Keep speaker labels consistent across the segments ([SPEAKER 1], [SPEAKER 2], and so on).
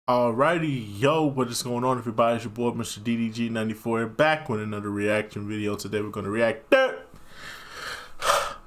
[SPEAKER 1] Alrighty, yo, what is going on, everybody? It's your boy, Mr. DDG94, back with another reaction video. Today we're gonna react to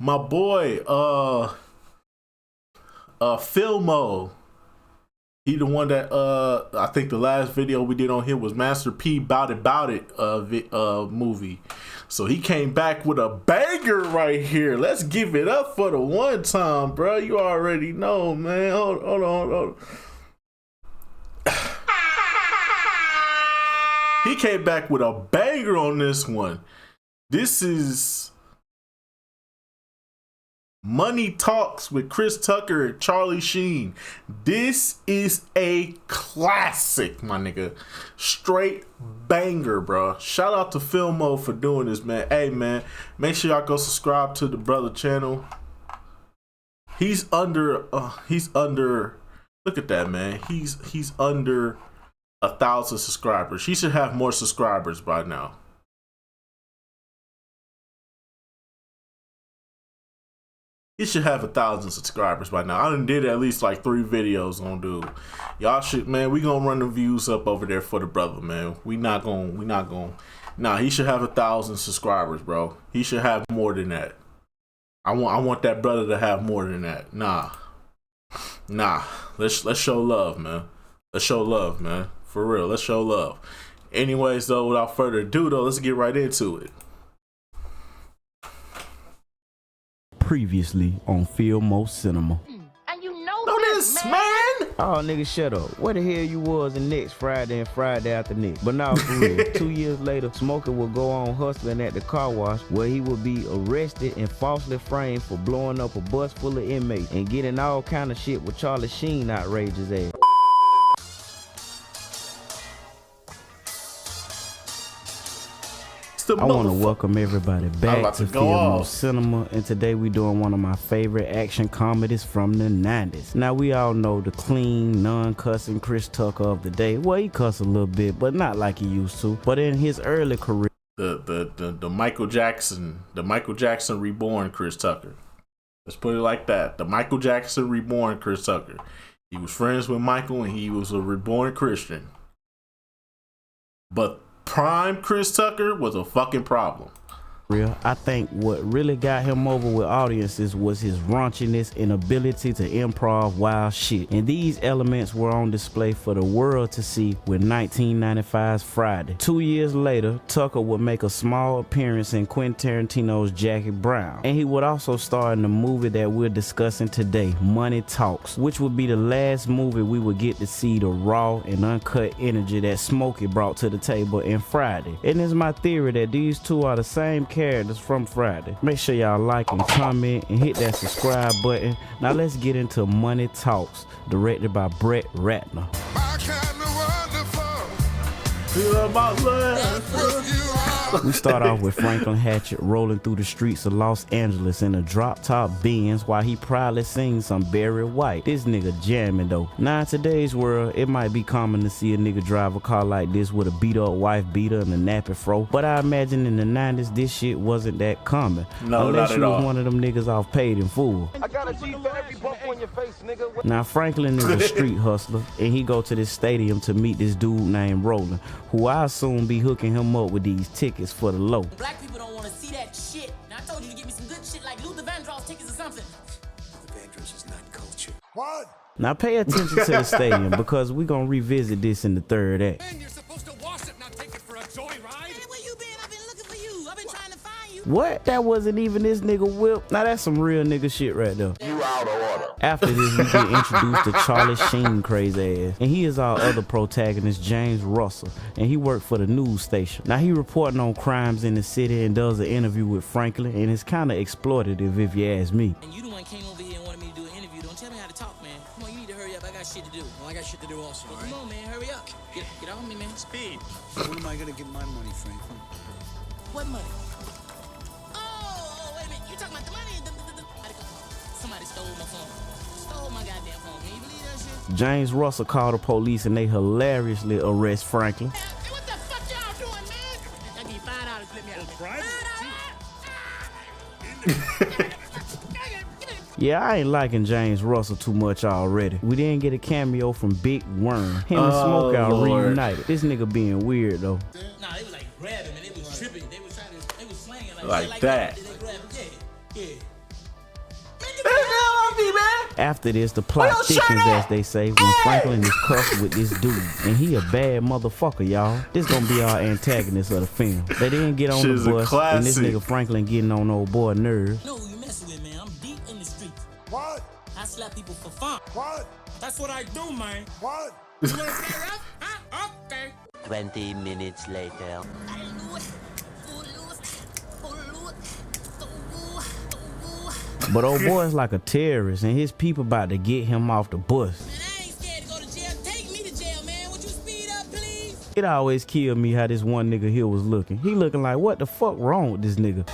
[SPEAKER 1] my boy, Filmo. He the one that I think the last video we did on him was Master P Bout It movie. So he came back with a banger right here. Let's give it up for the one time, bro. You already know, man. Hold on. He came back with a banger on this one. This is Money Talks with Chris Tucker and Charlie Sheen. This is a classic, my nigga. Straight banger, bro. Shout out to Filmo for doing this, man. Hey, man, make sure y'all go subscribe to the brother channel. He's under, look at that, man. He's under 1,000 subscribers. He should have more subscribers by now. He should have 1,000 subscribers by now. I done did at least like 3 videos on dude. Y'all should, man. We gonna run the views up over there for the brother, man. We not gonna. Nah, he should have 1,000 subscribers, bro. He should have more than that. I want that brother to have more than that. Nah. Let's show love, man. Let's show love, man. For real, let's show love. Anyways, though, without further ado, though, let's get right into it.
[SPEAKER 2] Previously on Filmo Cinema.
[SPEAKER 3] And you know
[SPEAKER 1] this, man.
[SPEAKER 2] Oh, nigga, shut up. Where the hell you was the next Friday and Friday after next? But now, for real, 2 years later, Smokey will go on hustling at the car wash where he will be arrested and falsely framed for blowing up a bus full of inmates and getting all kind of shit with Charlie Sheen outrageous ass. I want to welcome everybody back to Filmo Cinema, and today we doing one of my favorite action comedies from the 90s. Now we all know the clean, non-cussing Chris Tucker of the day. Well, he cuss a little bit, but not like he used to. But in his early career,
[SPEAKER 1] the Michael Jackson reborn Chris Tucker. Let's put it like that. The Michael Jackson reborn Chris Tucker. He was friends with Michael and he was a reborn Christian. But prime Chris Tucker was a fucking problem.
[SPEAKER 2] I think what really got him over with audiences was his raunchiness and ability to improv wild shit. And these elements were on display for the world to see with 1995's Friday. 2 years later, Tucker would make a small appearance in Quentin Tarantino's Jackie Brown. And he would also star in the movie that we're discussing today, Money Talks, which would be the last movie we would get to see the raw and uncut energy that Smokey brought to the table in Friday. And it's my theory that these two are the same characters from Friday. Make sure y'all like and comment and hit that subscribe button. Now let's get into Money Talks, directed by Brett Ratner. We start off with Franklin Hatchet rolling through the streets of Los Angeles in a drop-top Benz while he proudly sings some Barry White. This nigga jamming though. Now in today's world, it might be common to see a nigga drive a car like this with a beat-up wife beater and a nappy fro, but I imagine in the 90s this shit wasn't that common.
[SPEAKER 1] No,
[SPEAKER 2] unless
[SPEAKER 1] not
[SPEAKER 2] you
[SPEAKER 1] at
[SPEAKER 2] was
[SPEAKER 1] all.
[SPEAKER 2] one of them niggas off paid in full.
[SPEAKER 4] I got a G for every bump on your face, nigga.
[SPEAKER 2] Now Franklin is a street hustler and he go to this stadium to meet this dude named Roland, who I assume be hooking him up with these tickets for the low.
[SPEAKER 3] Black people don't want to see that shit. Now I told you to give me some good shit like Luther Vandross tickets or something.
[SPEAKER 4] Luther Vandross is not culture.
[SPEAKER 5] What?
[SPEAKER 2] Now pay attention to the stadium because we're gonna revisit this in the third act.
[SPEAKER 5] Man, you're supposed to wash it, not take it for a joyride.
[SPEAKER 3] Hey, where you been? I've been looking for you. I've been trying to find you.
[SPEAKER 2] What? That wasn't even this nigga whip. Now that's some real nigga shit right there.
[SPEAKER 4] You out of order.
[SPEAKER 2] After this, we get introduced to Charlie Sheen crazy ass, and he is our other protagonist, James Russell, and he worked for the news station. Now he reporting on crimes in the city and does an interview with Franklin, and it's kind of exploitative if you ask me.
[SPEAKER 3] And you the one came over here and wanted me to do an interview. Don't tell me how to talk, man. Come on, you need to hurry up. I got shit to do.
[SPEAKER 5] Well, I got shit to do also, all right?
[SPEAKER 3] Come on, man. Hurry up. Get on me, man.
[SPEAKER 5] Speed. When am I gonna get my money, Franklin?
[SPEAKER 3] What money? Oh, wait a minute. You talking about the money? Somebody stole my phone. Stole my goddamn phone. Can you believe that shit?
[SPEAKER 2] James Russell called the police and they hilariously arrest Franklin.
[SPEAKER 3] Hey, what the fuck y'all doing, man? I give you $5. Let me out.
[SPEAKER 5] Private?
[SPEAKER 2] Yeah, I ain't liking James Russell too much already. We didn't get a cameo from Big Worm. Him and Smokeout
[SPEAKER 1] Lord.
[SPEAKER 2] reunited. This nigga being weird though.
[SPEAKER 3] Nah, they was like grabbing and they was tripping. They was trying to, they was slanging
[SPEAKER 1] Like that.
[SPEAKER 3] They grabbed, yeah.
[SPEAKER 2] After this, the plot thickens, as they say, when Franklin is cuffed with this dude. And he a bad motherfucker, y'all. This gonna be our antagonist of the film. They didn't get on
[SPEAKER 1] Shit's
[SPEAKER 2] the
[SPEAKER 1] a
[SPEAKER 2] bus, and this
[SPEAKER 1] classic.
[SPEAKER 2] nigga Franklin getting on old boy nerves.
[SPEAKER 3] No, you messing with, man. I'm deep in the streets.
[SPEAKER 5] What?
[SPEAKER 3] I slap people for fun.
[SPEAKER 5] What?
[SPEAKER 3] That's what I do, man.
[SPEAKER 5] What?
[SPEAKER 3] You wanna play rough? Huh? Okay.
[SPEAKER 6] 20 minutes later.
[SPEAKER 2] But old boy's like a terrorist, and his people about to get him off the bus.
[SPEAKER 3] Man, I ain't scared to go to jail. Take me to jail, man. Would you speed up, please?
[SPEAKER 2] It always killed me how this one nigga here was looking. He looking like, what the fuck wrong with this nigga?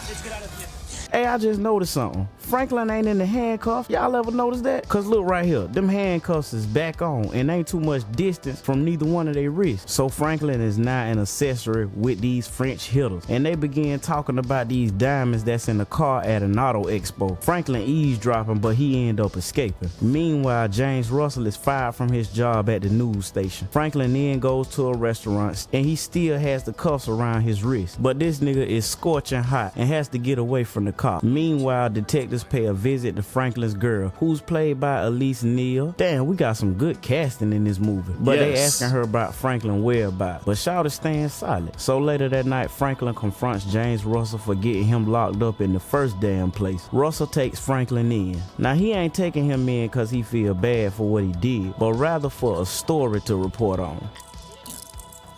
[SPEAKER 3] Let's get out of here.
[SPEAKER 2] Hey, I just noticed something. Franklin ain't in the handcuff. Y'all ever notice that? Cause look right here, them handcuffs is back on and ain't too much distance from neither one of their wrists. So Franklin is now an accessory with these French hitters. And they begin talking about these diamonds that's in the car at an auto expo. Franklin eavesdropping, but he end up escaping. Meanwhile, James Russell is fired from his job at the news station. Franklin then goes to a restaurant and he still has the cuffs around his wrist. But this nigga is scorching hot and has to get away from the cop. Meanwhile, detectives pay a visit to Franklin's girl, who's played by Elise Neal. Damn, we got some good casting in this movie. But they
[SPEAKER 1] Yes.
[SPEAKER 2] asking her about Franklin whereabouts, but Shawty staying silent. So later that night, Franklin confronts James Russell for getting him locked up in the first damn place. Russell takes Franklin in. Now he ain't taking him in cause he feel bad for what he did, but rather for a story to report on.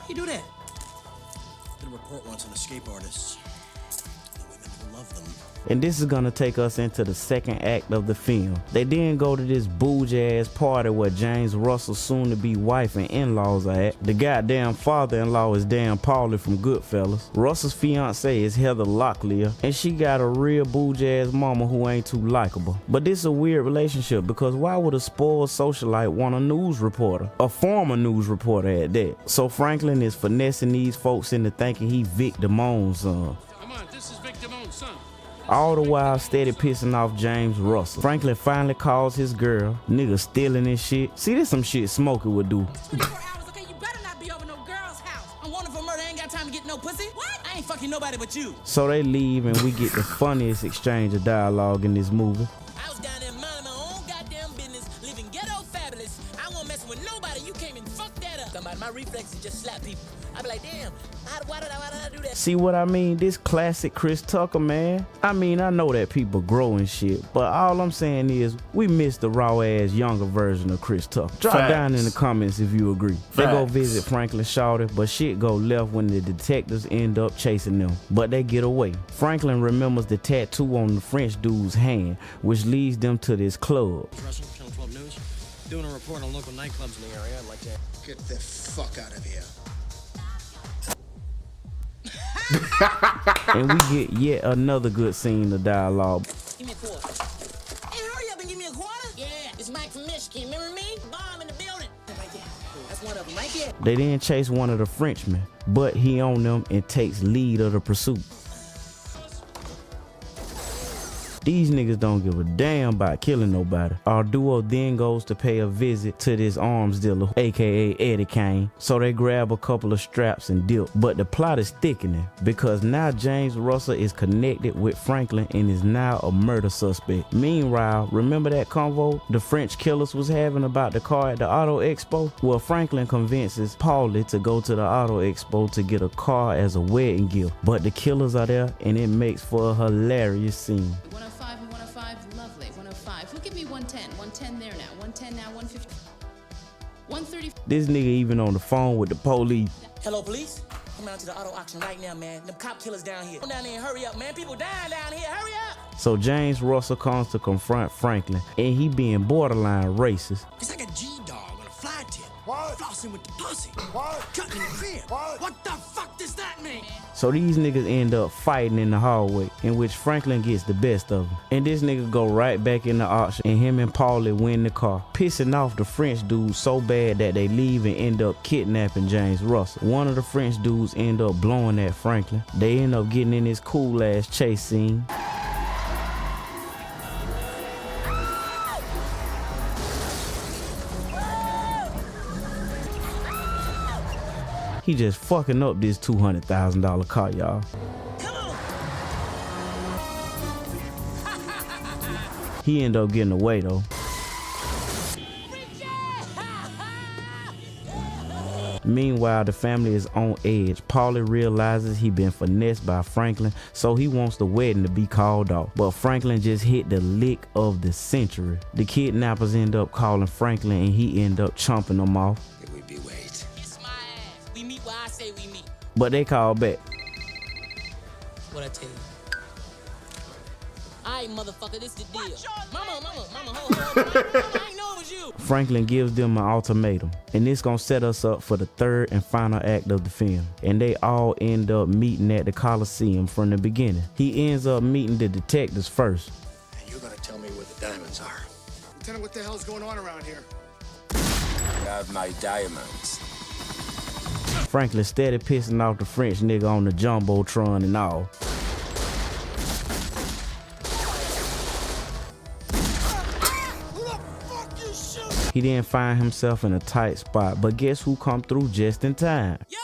[SPEAKER 3] You do that?
[SPEAKER 5] Did a report once on escape artists. The women who love them.
[SPEAKER 2] And this is gonna take us into the second act of the film. They then go to this bougie ass party where James Russell's soon-to-be wife and in-laws are at. The goddamn father-in-law is Dan Pauly from Goodfellas. Russell's fiance is Heather Locklear, and she got a real bougie ass mama who ain't too likable. But this is a weird relationship because why would a spoiled socialite want a news reporter? A former news reporter at that. So Franklin is finessing these folks into thinking he Vic Damone's son.
[SPEAKER 5] Come on, this is Vic Damone's son.
[SPEAKER 2] All the while steady pissing off James Russell. Franklin finally calls his girl. Nigga stealing his shit. See, this some shit Smokey would do.
[SPEAKER 3] 24 hours, okay? You better not be over no girl's house. I'm wanted for murder. I ain't got time to get no pussy. What? I ain't fucking nobody but you.
[SPEAKER 2] So they leave and we get the funniest exchange of dialogue in this movie.
[SPEAKER 3] I was down there minding my own goddamn business, living ghetto fabulous. I won't mess with nobody. You came and fucked that up. Somebody, my reflex is just slap people. I be like, damn, why did I do that?
[SPEAKER 2] See what I mean? This classic Chris Tucker, man. I mean, I know that people grow and shit, but all I'm saying is we miss the raw ass younger version of Chris Tucker. Drop
[SPEAKER 1] Facts.
[SPEAKER 2] down in the comments if you agree. They go
[SPEAKER 1] Facts.
[SPEAKER 2] visit Franklin Shawty, but shit go left when the detectives end up chasing them. But they get away. Franklin remembers the tattoo on the French dude's hand, which leads them to this club.
[SPEAKER 5] Russell, Channel 12 News. Doing a report on local nightclubs in the area. I'd like to get the fuck out of here.
[SPEAKER 2] And we get yet another good scene of dialogue.
[SPEAKER 3] Give me a quarter. Hey, hurry up and give me a quarter. Yeah, it's Mike from Michigan. Remember me? Bomb in the building. Right there. That's one of them right there.
[SPEAKER 2] They then chase one of the Frenchmen, but he on them and takes lead of the pursuit. These niggas don't give a damn about killing nobody. Our duo then goes to pay a visit to this arms dealer, aka Eddie Kane. So they grab a couple of straps and dip. But the plot is thickening because now James Russell is connected with Franklin and is now a murder suspect. Meanwhile, remember that convo the French killers was having about the car at the auto expo? Well, Franklin convinces Paulie to go to the auto expo to get a car as a wedding gift. But the killers are there and it makes for a hilarious scene.
[SPEAKER 7] 105 and 105, lovely. 105. Who give me 110? 110 there now. 110 now. 150. 130.
[SPEAKER 2] This nigga even on the phone with the police.
[SPEAKER 3] Hello, police. Come out to the auto auction right now, man. Them cop killers down here. Come down there and hurry up, man. People dying down here. Hurry up.
[SPEAKER 2] So James Russell comes to confront Franklin and he being borderline racist.
[SPEAKER 5] It's like a G-dog on a fly tip. What? Flossing with the pussy. What? Cutting in the crib. What the fuck does that mean?
[SPEAKER 2] So these niggas end up fighting in the hallway, in which Franklin gets the best of him. And this nigga go right back in the auction, and him and Paulie win the car, pissing off the French dudes so bad that they leave and end up kidnapping James Russell. One of the French dudes end up blowing at Franklin. They end up getting in this cool ass chase scene. He just fucking up this $200,000 car, y'all. He end up getting away though. Meanwhile, the family is on edge. Paulie realizes he been finessed by Franklin, so he wants the wedding to be called off. But Franklin just hit the lick of the century. The kidnappers end up calling Franklin, and he end up chomping them off.
[SPEAKER 5] It would be wait.
[SPEAKER 3] Kiss my ass. We meet where I say we meet.
[SPEAKER 2] But they call back.
[SPEAKER 3] What I tell you? Alright, motherfucker, this the deal. Mama, hold on. Mama, I ain't know it was you.
[SPEAKER 2] Franklin gives them an ultimatum, and this gonna set us up for the third and final act of the film. And they all end up meeting at the Coliseum from the beginning. He ends up meeting the detectives first.
[SPEAKER 5] And you're gonna tell me where the diamonds are.
[SPEAKER 8] Lieutenant, what the hell's going on around here?
[SPEAKER 4] I have my diamonds.
[SPEAKER 2] Franklin steady pissing off the French nigga on the Jumbotron and all. He then find himself in a tight spot, but guess who come through just in time?
[SPEAKER 3] Yo,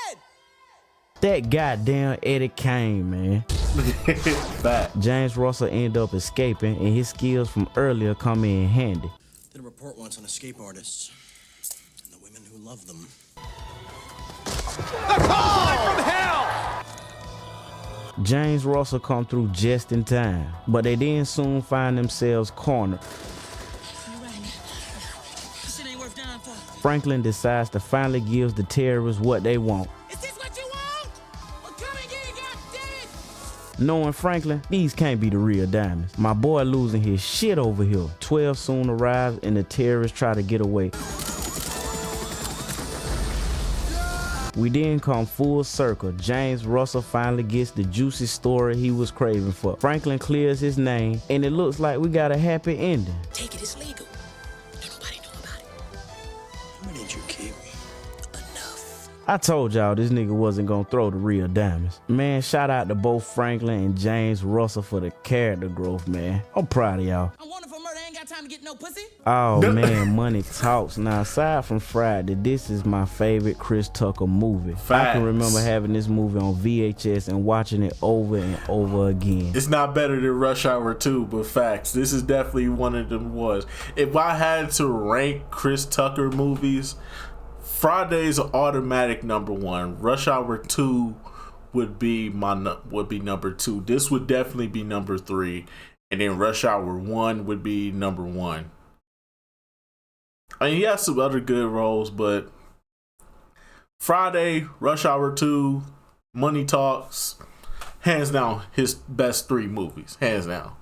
[SPEAKER 3] Aaron!
[SPEAKER 2] That goddamn Eddie Kane, man.
[SPEAKER 1] Fact.
[SPEAKER 2] James Russell end up escaping, and his skills from earlier come in handy.
[SPEAKER 5] Did a report once on escape artists and the women who love them.
[SPEAKER 8] They're calling from hell!
[SPEAKER 2] James Russell come through just in time, but they then soon find themselves cornered. Franklin decides to finally give the terrorists what they want.
[SPEAKER 3] Is this what you want? Well, come and get it, goddammit!
[SPEAKER 2] Knowing Franklin, these can't be the real diamonds. My boy losing his shit over here. 12 soon arrives and the terrorists try to get away. We then come full circle. James Russell finally gets the juicy story he was craving for. Franklin clears his name, and it looks like we got a happy ending.
[SPEAKER 3] Take it, it's legal. Don't nobody know about it.
[SPEAKER 5] How many did you keep?
[SPEAKER 3] Enough.
[SPEAKER 2] I told y'all this nigga wasn't gonna throw the real diamonds. Man, shout out to both Franklin and James Russell for the character growth, man. I'm proud of y'all.
[SPEAKER 3] I'm wanted for murder, ain't got time to get no pussy.
[SPEAKER 2] Oh man, money talks. Now aside from Friday, this is my favorite Chris Tucker movie. I
[SPEAKER 1] Facts.
[SPEAKER 2] can remember having this movie on VHS and watching it over and over again.
[SPEAKER 1] It's not better than Rush Hour 2, but facts. This is definitely one of them was. If I had to rank Chris Tucker movies, Friday's automatic number one. Rush Hour 2 would be number 2. This would definitely be number 3. And then Rush Hour 1 would be number 1. I mean, he has some other good roles, but Friday, Rush Hour 2, Money Talks, hands down his best 3 movies. Hands down.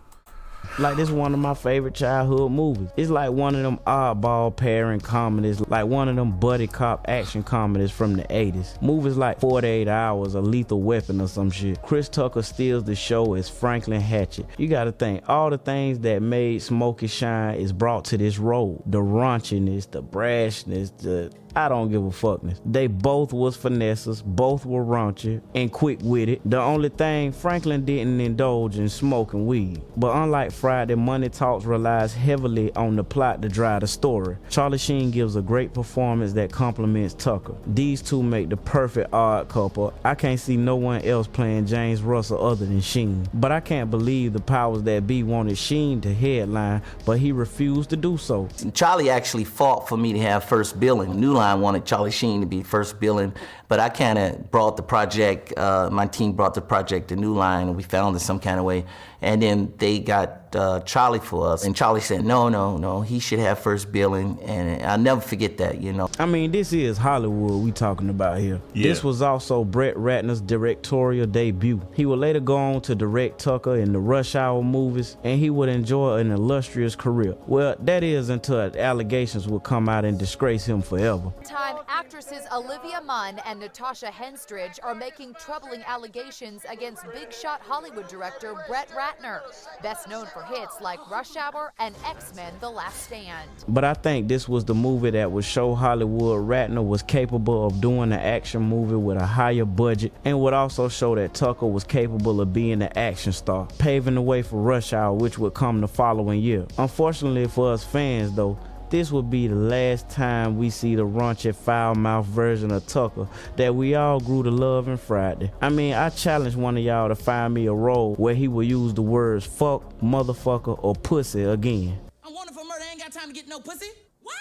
[SPEAKER 2] Like, this is one of my favorite childhood movies. It's like one of them oddball pairing comedies, like one of them buddy cop action comedies from the 80s. Movies like 48 Hours or Lethal Weapon or some shit. Chris Tucker steals the show as Franklin Hatchet. You gotta think, all the things that made Smokey shine is brought to this role. The raunchiness, the brashness, the I don't give a fuckness. They both was finesses, both were raunchy and quick-witted. The only thing, Franklin didn't indulge in smoking weed. But unlike Friday, Money Talks relies heavily on the plot to drive the story. Charlie Sheen gives a great performance that complements Tucker. These two make the perfect odd couple. I can't see no one else playing James Russell other than Sheen. But I can't believe the powers that be wanted Sheen to headline, but he refused to do so.
[SPEAKER 9] Charlie actually fought for me to have first billing. New Line wanted Charlie Sheen to be first billing, but I kind of brought the project, my team brought the project to New Line, and we found it some kind of way. And then they got Charlie for us. And Charlie said, no, he should have first billing. And I'll never forget that, you know.
[SPEAKER 2] I mean, this is Hollywood we talking about here.
[SPEAKER 1] Yeah.
[SPEAKER 2] This was also Brett Ratner's directorial debut. He would later go on to direct Tucker in the Rush Hour movies, and he would enjoy an illustrious career. Well, that is until allegations would come out and disgrace him forever.
[SPEAKER 10] Time actresses Olivia Munn and Natasha Henstridge are making troubling allegations against big shot Hollywood director Brett Ratner, best known for hits like Rush Hour and X-Men: The Last Stand.
[SPEAKER 2] But I think this was the movie that would show Hollywood Ratner was capable of doing an action movie with a higher budget, and would also show that Tucker was capable of being an action star, paving the way for Rush Hour, which would come the following year. Unfortunately for us fans though, this would be the last time we see the raunchy, foul-mouthed version of Tucker that we all grew to love in Friday. I mean, I challenge one of y'all to find me a role where he will use the words fuck, motherfucker, or pussy again.
[SPEAKER 3] I'm wanted for murder, I ain't got time to get no pussy. What?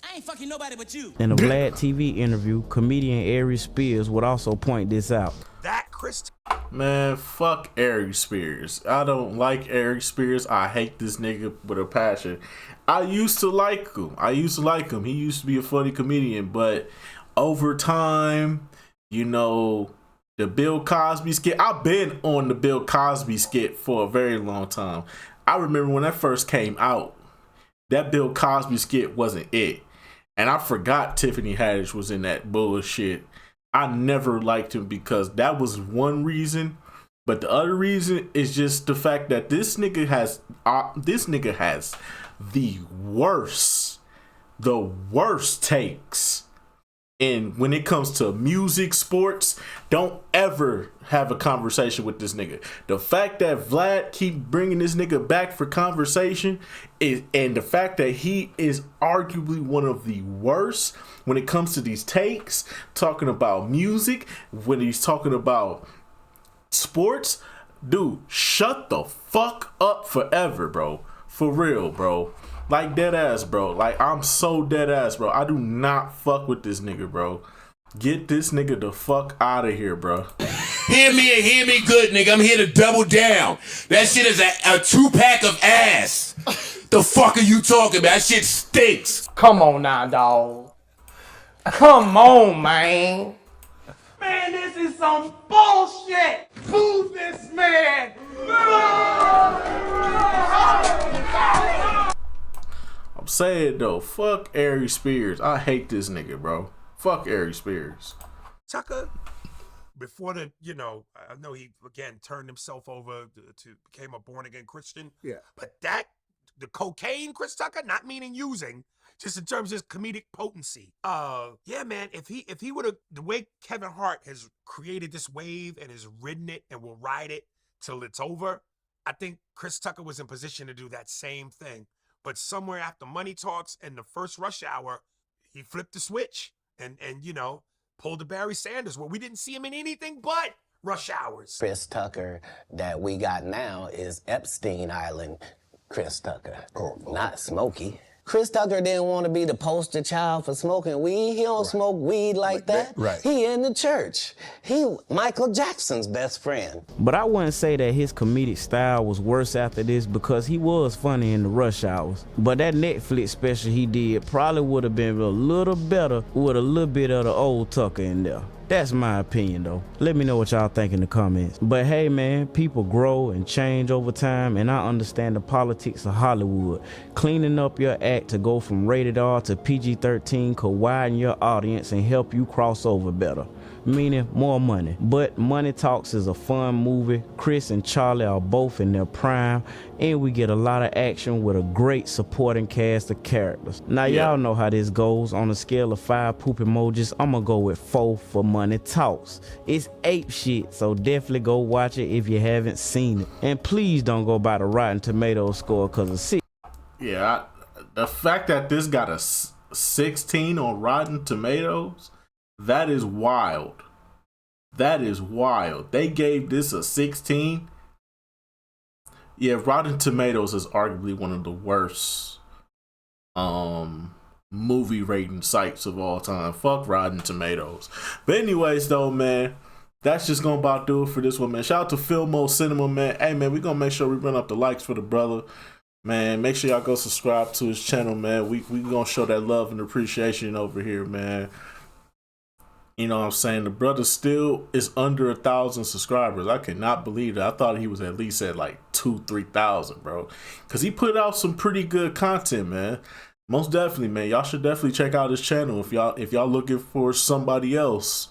[SPEAKER 3] I ain't fucking nobody but you.
[SPEAKER 2] In a Vlad TV interview, comedian Aries Spears would also point this out.
[SPEAKER 8] That Chris.
[SPEAKER 1] Man, fuck Aries Spears. I don't like Aries Spears. I hate this nigga with a passion. I used to like him. He used to be a funny comedian, but over time, you know, the Bill Cosby skit. I've been on the Bill Cosby skit for a very long time. I remember when that first came out, that Bill Cosby skit wasn't it. And I forgot Tiffany Haddish was in that bullshit. I never liked him because that was one reason, but the other reason is just the fact that this nigga has the worst takes. And when it comes to music, sports, don't ever have a conversation with this nigga. The fact that Vlad keep bringing this nigga back for conversation and the fact that he is arguably one of the worst when it comes to these takes, talking about music, when he's talking about sports, dude, shut the fuck up forever, bro. For real, bro. Like, dead ass, bro. Like, I'm so dead ass, bro. I do not fuck with this nigga, bro. Get this nigga the fuck out of here, bro.
[SPEAKER 11] Hear me and hear me good, nigga. I'm here to double down. That shit is a 2-pack of ass. The fuck are you talking about? That shit stinks.
[SPEAKER 12] Come on now, dawg. Come on, man.
[SPEAKER 8] Man, this is some bullshit. Move this man.
[SPEAKER 1] I'm saying though, fuck Aries Spears. I hate this nigga, bro. Fuck Aries Spears.
[SPEAKER 13] Tucker, before the, I know he again turned himself over to became a born again Christian.
[SPEAKER 8] Yeah.
[SPEAKER 13] But the cocaine, Chris Tucker, not meaning using, just in terms of his comedic potency. Yeah, man, if he would have, the way Kevin Hart has created this wave and has ridden it and will ride it till it's over, I think Chris Tucker was in position to do that same thing. But somewhere after Money Talks and the first Rush Hour, he flipped the switch and pulled the Barry Sanders, where we didn't see him in anything but Rush Hours.
[SPEAKER 14] Chris Tucker that we got now is Epstein Island Chris Tucker, not Smokey. Chris Tucker didn't want to be the poster child for smoking weed. He don't smoke weed like that.
[SPEAKER 8] Right.
[SPEAKER 14] He in the church. He Michael Jackson's best friend.
[SPEAKER 2] But I wouldn't say that his comedic style was worse after this, because he was funny in the Rush Hours. But that Netflix special he did probably would have been a little better with a little bit of the old Tucker in there. That's my opinion though. Let me know what y'all think in the comments. But hey man, people grow and change over time, and I understand the politics of Hollywood. Cleaning up your act to go from rated R to PG-13 could widen your audience and help you cross over better. Meaning more money. But Money Talks is a fun movie. Chris and Charlie are both in their prime, and we get a lot of action with a great supporting cast of characters. Now y'all know how this goes. On a scale of 5 poop emojis, I'm gonna go with 4 for Money Talks. It's ape shit, so definitely go watch it if you haven't seen it. And please don't go by the Rotten Tomatoes score, cause of 6.
[SPEAKER 1] Yeah, the fact that this got a 16 on Rotten Tomatoes, that is wild. That is wild. They gave this a 16. Yeah, Rotten Tomatoes is arguably one of the worst movie rating sites of all time. Fuck Rotten Tomatoes. But anyways though, man, that's just gonna about do it for this one, man. Shout out to Filmo Cinema, man. Hey, man, we gonna make sure we run up the likes for the brother. Man, make sure y'all go subscribe to his channel, man. We gonna show that love and appreciation over here, man. You know what I'm saying? The brother still is under 1,000 subscribers. I cannot believe that. I thought he was at least at like 2,000-3,000, bro. Cause he put out some pretty good content, man. Most definitely, man. Y'all should definitely check out his channel if y'all looking for somebody else,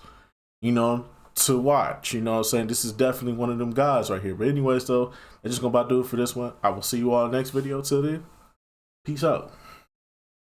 [SPEAKER 1] you know, to watch. You know what I'm saying? This is definitely one of them guys right here. But anyways, though, that's just gonna about do it for this one. I will see you all next video. Till then, peace out.